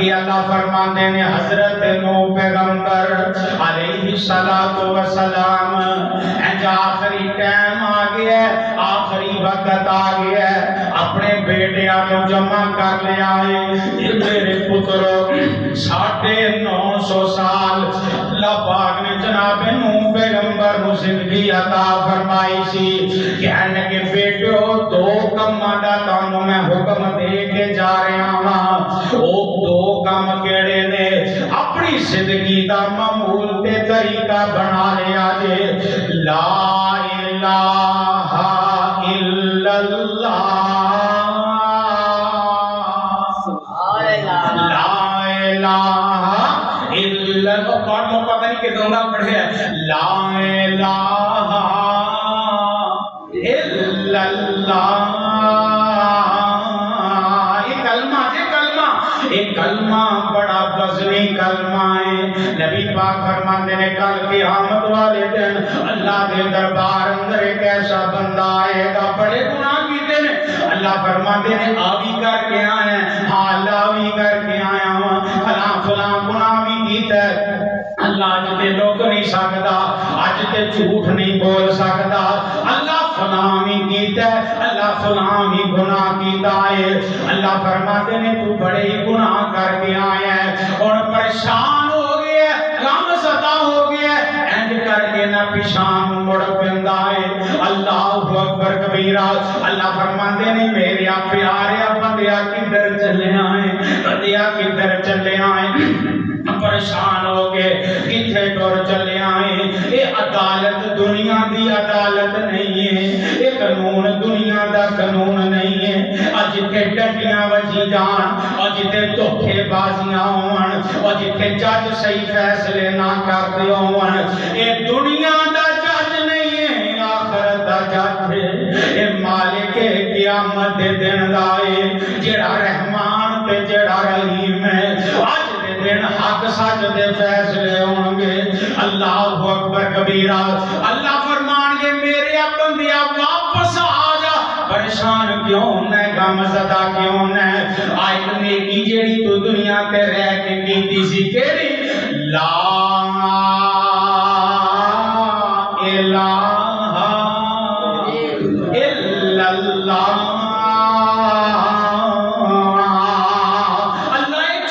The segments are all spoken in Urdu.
بلکہ اللہ فرماتے ہیں حضرت نوح پیغمبر علیہ السلام آخری ٹائم آ گیا ہے، آخری وقت آ گیا ہے، اپنے بیٹیاں کو جمع کر لے آئے. یہ میرے پترو 950 سال اللہ پاک نے جناب نوح پیغمبر کو زندگی عطا فرمائی سی. کہنے کے بیٹو دو کماں دا تانوں میں حکم دے کے جا رہا ہاں. وہ دو کم کیڑے نے؟ اپنی زندگی دا معمول تے طریقہ بنا لیا جے. لا الہ الا اللہ، لا الہ الا اللہ. پڑھ لو، پتہ نہیں کتوں کا پڑھے ہے. لا الہ الا اللہ. یہ کلمہ بڑا وزنی کلمہ ہے. نبی پاک فرماتے ہیں کل قیامت والے دن اللہ کے دربار اندر ایک ایسا بندہ آئے گا، بڑے گناہ کیتے ہیں. اللہ فرماتے ہیں آوی کر کے آئے ہیں، ہاں اللہ بھی کر کے آیا ہوں، فلاں فلاں گناہ بھی کیتا ہے. اللہ اج تے لوگ نہیں سکتا، اج تے جھوٹ نہیں بول سکتا. اللہ فلاں بھی کیتا ہے، اللہ فلاں بھی گناہ کیتا ہے. اللہ فرماتے ہیں تو بڑے ہی گناہ کر کے آیا ہے اور پریشان ہو گیا ہے، غم زدہ ہو گیا ہے. اینج کر کے نہ پیشان مڑ پیندا ہے. اللہ اکبر کبیرہ. اللہ فرماتے ہیں میرے پیارے بندیا کدھر چلے آئے، بندیا کدھر چلے آئے. پریشان ہو گئے کتھے ٹر چلے آئے. یہ عدالت دنیا دی عدالت نہیں ہے، یہ قانون دنیا دا قانون نہیں ہے. اج تے ڈنڈیاں وجی جان، اج تے دھوکے بازیاں ہون، اج تے جج صحیح فیصلے نہ کرتے ہون. یہ دنیا دا جج نہیں ہے، آخرت دا جج ہے. یہ مالک قیامت دے دن دا ہے، جڑا رحمان تے جڑا رحیم ہے. آج دن حق سچ دے فیصلے ہوں گے. اللہ اکبر کبیرہ. اللہ فرمان گے میرے بندیا واپس آ جا. پریشان کیوں نہ، غم زدہ کیوں نہ؟ آئے نیکی جیڑی تو دنیا تے رہ کے کیتی سی کیڑی؟ لا الہ الا اللہ.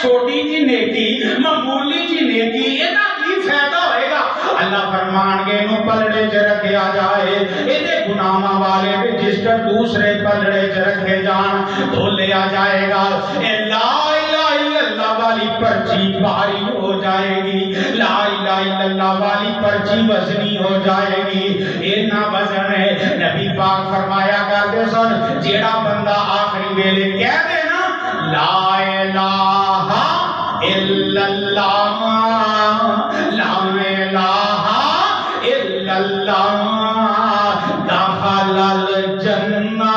چھوٹی جی نیکی، معمولی جی نیکی، یہ کی فائدہ ہوئے گا؟ اللہ فرمان گے نو پلڑے چ رکھیا جائے. یہ گناہاں والے رجسٹر دوسرے پلڑے چ رکھے جان تو لیا جائے گا. لا الہ الا اللہ والی پرچی بھاری ہو جائے گی، لا الہ الا اللہ والی پرچی وزنی ہو جائے گی. یہ نہ وزن ہے. نبی پاک فرمایا کرتے سن جیڑا بندہ آخری ویلے کہہ دے نا لا الہ الا اللہ، لا الہ الا اللہ، داخل الجنہ،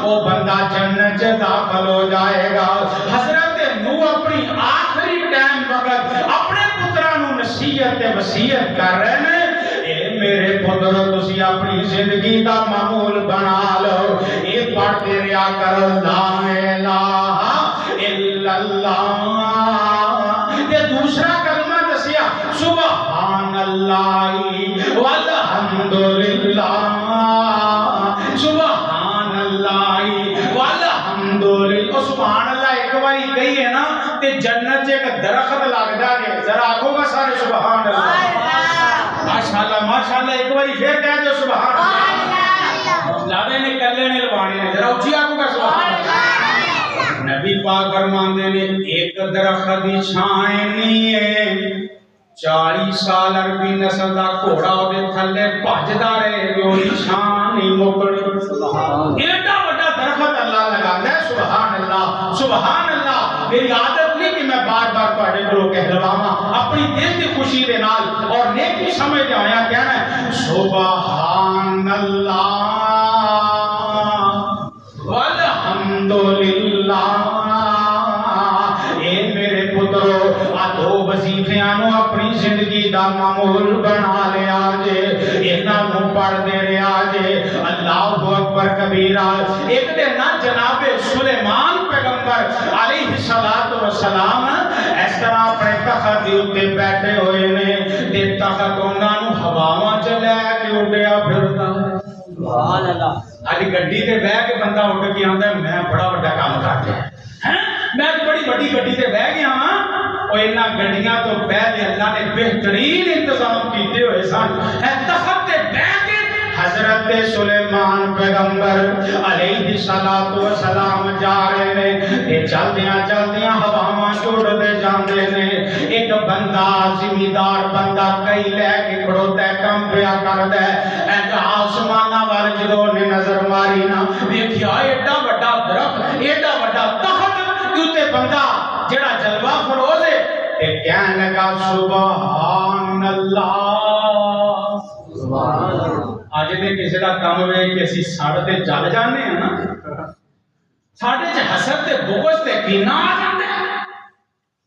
وہ بندہ جنت داخل ہو جائے گا. حضرت نوح اپنی آخری ٹائم وقت اپنے پترانوں نصیحت وصیت کر رہے ہیں اے میرے پترو تسی اپنی زندگی دا معمول بنا لو. یہ پڑھتے رہا کرو لا الہ الا اللہ. دوسرا کلمہ دسیا سبحان اللہ والحمدللہ، سبحان اللہ والحمدللہ. سبحان اللہ ایک باری کہی ہے نا تے جنت ایک درخت لگدا ہے. ذرا آکھو گا سارے سبحان اللہ. ماشاءاللہ ماشاءاللہ. ایک باری پھر کہہ دو سبحان اللہ. زیادہ نے کلے نے لوانے نے، ذرا اونچی آکھو گا سبحان اللہ. نبی پاک فرماندے نے ایک درخت دی چھائیں نہیں ہے، 40 سال عربی نسل دا گھوڑا اودے تھلے بھجدا رہے جو چھان نہیں مکڑی. سبحان ایڈا بڑا درخت اللہ لگاندا ہے. سبحان اللہ سبحان اللہ. میری عادت نہیں کہ میں بار بار تواڈے کولوں کہلواواں، اپنی دل دی خوشی دے نال اور نیکی سمجھ دے ہویا کہنا ہے سبحان اللہ والحمدللہ. اے میرے پترو آ دو وظیفیاں اپنی زندگی دا معمول بنا لیا جے. انہاں نوں پڑھ دے رہا جے. اللہ اکبر کبیرہ. ایک دن نہ جناب سلیمان پیغمبر علیہ السلام تخت دے اوتے بیٹھے ہوئے نے تے تخت انہاں نوں ہواواں چ لے کے اڈیا پھردا ہے سبحان اللہ اج گڈی تے بیٹھ کے بندہ اٹھ کے آندا ہے میں بڑا بڑا کام کر گیا ہیں میں بڑی بڑی گڈی تے بیٹھ گیا ہاں اور انہاں گڈیاں تو پہلے اللہ نے بہترین انتظام کیتے ہوئے سن تخت تے بیٹھ کے حضرت سلیمان پیغمبر علیہ الصلوۃ والسلام جا رہے نے تے چلدیاں چلدیاں ہواواں اڑدے جاندے نے ایک بندہ زمیندار بندہ کئی لے کے کھڑوتا ہے کم پیا کردا ہے آسماناں وال جدوں نے نظر ماری نا ویکھیا ایڈا بڑا درخت ایڈا بڑا تخت تے بندہ جڑا جلوہ فروز ہے تے کہن لگا سبحان اللہ سبحان اللہ اج دے کسی دا کم وے کہ اسی سڑ تے جل جانے ہیں نا ساڈے چ حسد تے بغض تے کینہ آ جاندا ہے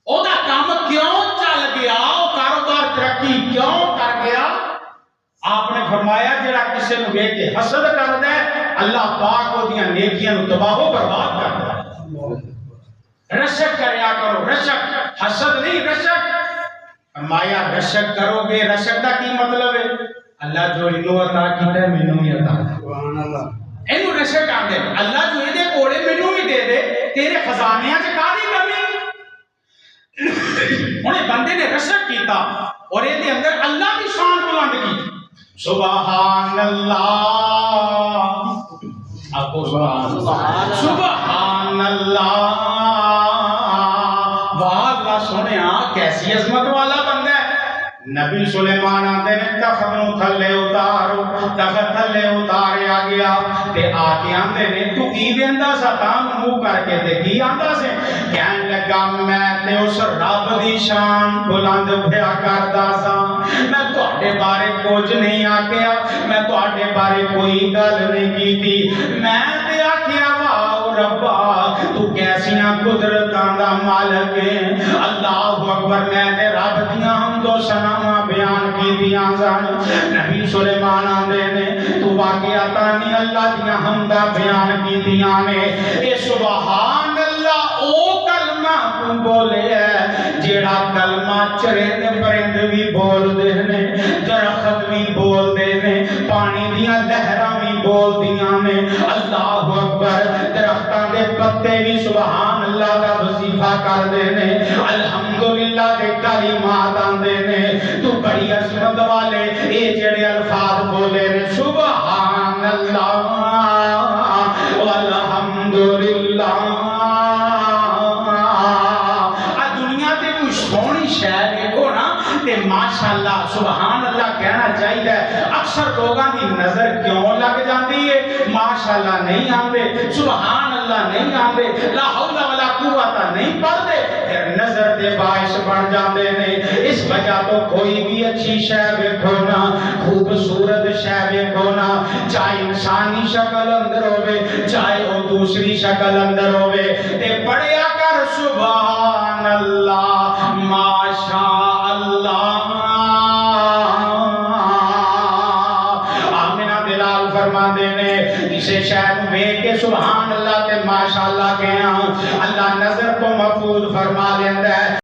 او دا کام کیوں چل گیا او کاروبار ترقی کیوں کر گیا آپ نے فرمایا جڑا کسی نو ویکھ کے حسد کردا ہے اللہ پاک او دیاں نیکیاں نو تباہ و برباد کردا ہے رشک کریا کرو رشک حسد نہیں رشک فرمایا رشک کرو گے رشک دا کی مطلب ہے اللہ جو انہوں عطا کیتا ہے منوں بھی عطا سبحان اللہ اینو رشک آندے اللہ جو ایدے کوڑے منوں بھی دے دے تیرے خزانیاں چ کاہدی کمی انہیں بندے نے رشک کیتا اور ایدے اندر اللہ کی شان بلند کی سبحان اللہ آپ کو سبحان اللہ واہ سنیا کیسی عظمت والا بندہ ہے نبی سلیمان آندے نے تخت نوں تھلے اتارو تخت تھلے اتاریا گیا تے آ کے آندے نے تو کی ویندا سا تام منہ کر کے تے کی آندا سے کہن لگا میں تے اس رب دی شان بلند پیا کردا سا میں تواڈے بارے کچھ نہیں آکھیا میں تواڈے بارے کوئی گل نہیں کیتی میں تے آکھیا واہ ربا تو کیسیاں قدرتاں دا مالک ہے اللہ اکبر میں تے رب دیاں حمد و ثناواں بیان کیتیاں سن نبی سلیمان آندے نے تو واقعات نہیں اللہ دیاں حمداں بیان کیتیاں نے اے سبحان اللہ او کلمہ تو بولے ہے جیڑا کلمہ چرند پرند بھی بول دے نے درخت بھی بول دے نے پانی دیاں لہراں بھی بول دیاں نے اللہ اکبر درختاں دے پتے بھی سبحان اللہ دا وظیفہ کر دے نے الحمدللہ دے کلمات آندے نے تو بڑی عظمت والے اے جڑے الفاظ بولے نے سبحان اللہ والحمدللہ ماشاءاللہ سبحان اللہ کہنا چاہیے اکثر لوگاں دی نظر کیوں لگ جاتی ہے ماشاءاللہ نہیں آندے سبحان اللہ نہیں آندے لا حول ولا قوت نہیں پڑھتے پھر نظر دے باعث بن جاندے نے اس وجہ تو کوئی بھی اچھی شے ویکھو نا خوبصورت شے ویکھو نا چاہے انسانی شکل اندر ہوے چاہے وہ دوسری شکل اندر ہوے تے پڑھیا کر سبحان اللہ ماشاء اللہ آمنہ دلال فرما دینے کسے شہر میں کہ سبحان اللہ تے ماشاءاللہ کے ہاں اللہ نظر کو محفوظ فرما لیندہ ہے